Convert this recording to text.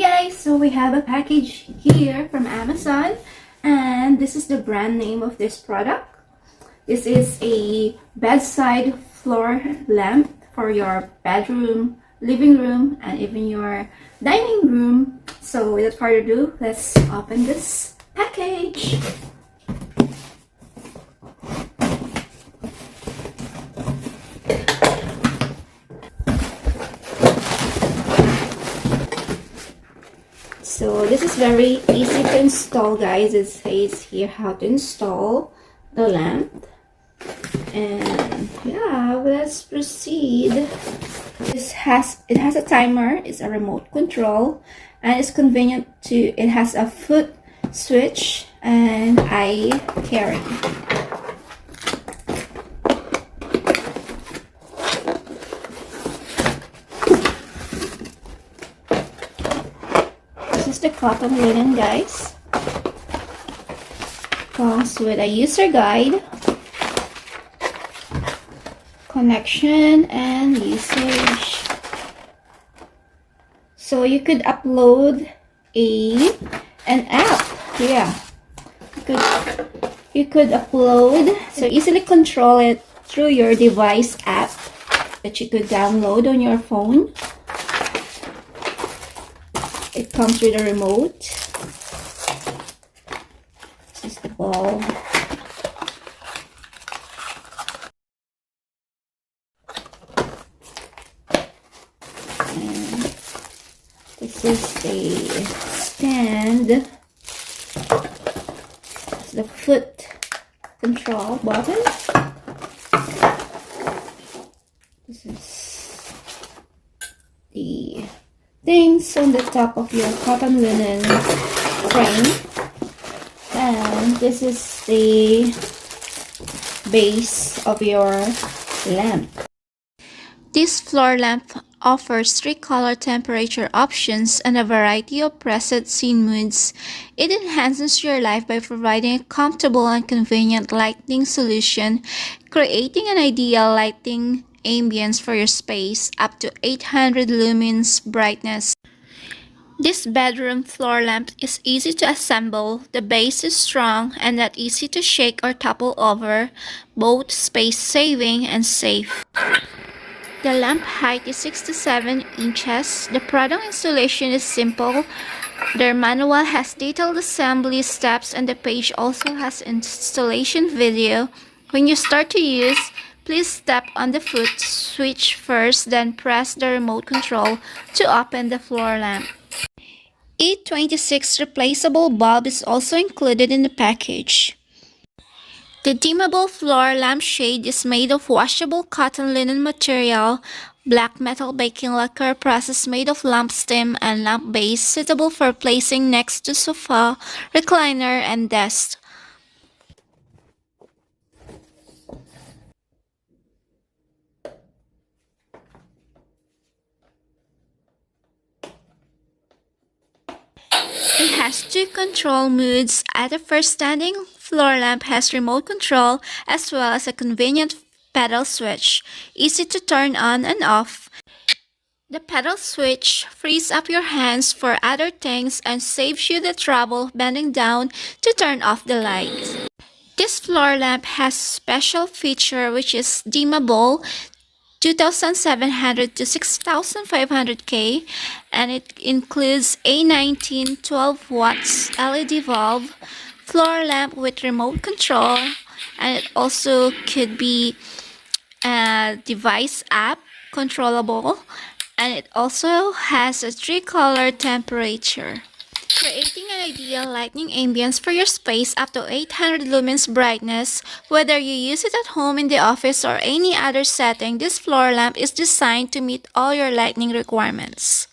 guys, so we have a package here from Amazon, and this is the brand name of this product. This is a bedside floor lamp for your bedroom, living room, and even your dining room. So without further ado, let's open this package. So this is very easy to install, guys. It says here how to install the lamp. And yeah, let's proceed. It has a timer, it's a remote control, and it's convenient to, it has a foot switch and eye carry. This is the cotton linen, guys. Comes with a user guide, connection, and usage. So you could upload an app. Yeah, you could upload, so easily control it through your device app that you could download on your phone. It comes with a remote. This is the bulb. And this is the stand. It's the foot control button. This is the things on the top of your cotton linen frame, and this is the base of your lamp. This floor lamp offers 3 color temperature options and a variety of preset scene moods. It enhances your life by providing a comfortable and convenient lighting solution, creating an ideal lighting ambience for your space up to 800 lumens brightness. This bedroom floor lamp is easy to assemble, the base is strong and not easy to shake or topple over, both space-saving and safe. The lamp height is 6 to 7 inches. The product installation is simple. Their manual has detailed assembly steps, and the page also has installation video. When you start to use, please step on the foot switch first, then press the remote control to open the floor lamp. A19 replaceable bulb is also included in the package. The dimmable floor lampshade is made of washable cotton linen material, black metal baking lacquer process made of lamp stem and lamp base, suitable for placing next to sofa, recliner, and desk. It has 2 control modes. ATAEFR standing floor lamp has remote control as well as a convenient pedal switch, easy to turn on and off. The pedal switch frees up your hands for other things and saves you the trouble of bending down to turn off the light. This floor lamp has special feature which is dimmable, 2700 to 6500 K, and it includes A19 12 watts LED bulb, floor lamp with remote control, and it also could be a device app controllable, and it also has a 3 color temperature, creating an ideal lighting ambience for your space up to 800 lumens brightness. Whether you use it at home, in the office, or any other setting, this floor lamp is designed to meet all your lighting requirements.